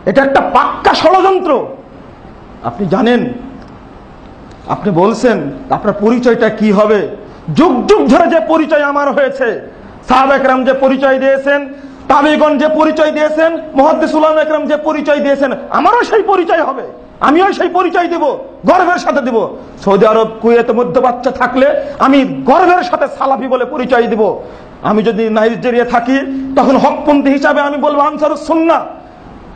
এটা একটা পাক্কা ষড়যন্ত্র। আপনি জানেন, আপনি বলছেন আপনার পরিচয়টা কি হবে? যুগ যুগ ধরে যে পরিচয় আমার হয়েছে, সাহাবা একরাম যে পরিচয় দিয়েছেন, তাবেঈগণ যে পরিচয় দিয়েছেন, মুহাদ্দিস উলামা একরাম যে পরিচয় দিয়েছেন, আমারও সেই পরিচয় হবে, আমিও সেই পরিচয় দেব, গর্বের সাথে দেব। সৌদি আরব, কুয়েতে মধ্যপ্রাচ্য থাকলে আমি গর্বের সাথে সালাফি বলে পরিচয় দেব। আমি যদি নাইজেরিয়া থাকি তখন হকপন্থী হিসাবে আমি বলবো আনসারুস সুন্নাহ,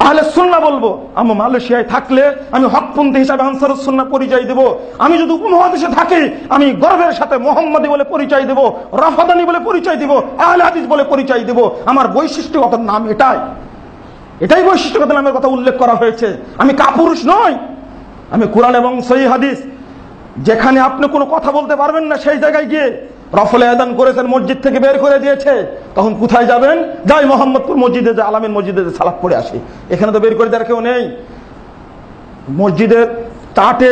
আহলে সুন্নাহ বলবো। আমি মালয়েশিয়ায় থাকলে আমি হকপন্থী হিসাবে আনসারুস সুন্নাহ পরিচয় দেব। আমি যদি উপমহাদেশে থাকি আমি গর্বের সাথে মুহাম্মাদি বলে পরিচয় দেব, রাফাদানি বলে পরিচয় দেব, আহলে হাদিস বলে পরিচয় দেব। আমার বৈশিষ্ট্যগত নাম এটাই বৈশিষ্ট্যগত নামের কথা উল্লেখ করা হয়েছে। আমি কাপুরুষ নই, আমি কোরআন এবং সহিহ হাদিস, যেখানে আপনি কোনো কথা বলতে পারবেন না সেই জায়গায় গিয়ে রফলে আযান করেছেন, মসজিদ থেকে বের করে দিয়েছে, তখন কোথায় যাবেন? যাই মোহাম্মদপুর মসজিদে, যে আলামিন মসজিদে সালাত পড়ে আসি। এখানে তো বের করে দেওয়ার কেউ নেই। মসজিদের চার্টে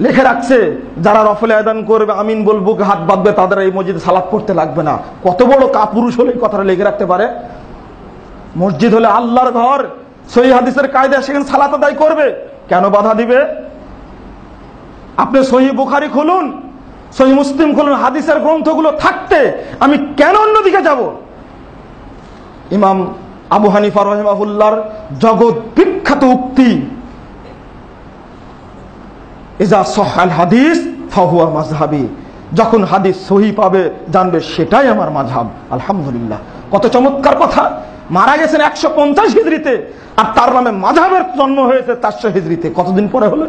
লিখে রাখছে যারা রফলে আযান করবে, আমিন বলবো, হাত বাঁধবে, তাদের এই মসজিদে সালাত পড়তে লাগবে না। কত বড় কাপুরুষ হলে এই কথাটা লিখে রাখতে পারে? মসজিদ হলে আল্লাহর ঘর, সহিহ হাদিসের কায়দায় সেখানে সালাত আদায় করবে, কেন বাধা দিবে? আপনি সহিহ বুখারী খুলুন, সহিহ মুসলিম খুলুন, হাদিসের গ্রন্থগুলো থাকতে আমি কেন অন্যদিকে যাব? ইমাম আবু হানিফা রাহিমাহুল্লাহর জগৎ বিখ্যাত উক্তি, ইজা সাহাল হাদিস ফাহুয়া মাযহাবি, যখন হাদিস সহিহ পাবে জানবে সেটাই আমার মাযহাব। আলহামদুলিল্লাহ, কত চমৎকার কথা। মারা গেছেন 150 হিজরিতে, আর তার নামে মাযহাবের জন্ম হয়েছে 400 হিজরিতে। কতদিন পরে হলো?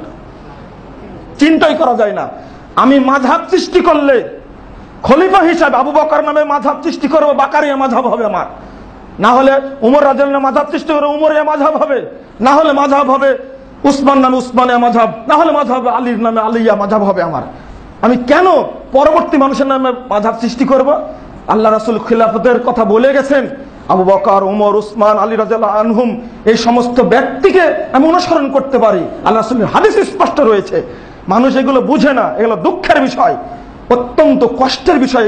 চিন্তাই করা যায় না। আমি মাযহাব সৃষ্টি করলে খলিফা হিসাবে আবু বকর নামে মাযহাব সৃষ্টি করবো, বাকারিয়া মাযহাব হবে আমার। না হলে উমর রাদিয়াল্লাহু আনহু মাযহাব সৃষ্টি করে উমরিয়া মাযহাব হবে, না হলে মাযহাব হবে উসমান নামে উসমানিয়া মাযহাব, না হলে মাযহাব আলীর নামে আলিয়া মাযহাব হবে আমার। আমি কেন পরবর্তী মানুষের নামে মাযহাব সৃষ্টি করব? আল্লাহ রাসূল খিলাফতের কথা বলে গেছেন, আবু বকর, উমর, উসমান, আলী রাদিয়াল্লাহু আনহুম, এই সমস্ত ব্যক্তিকে আমি অনুসরণ করতে পারি। আল্লাহ রাসূলের হাদিসে স্পষ্ট রয়েছে। মানুষ এগুলো বুঝে না, এগুলো দুঃখের বিষয়, অত্যন্ত কষ্টের বিষয়।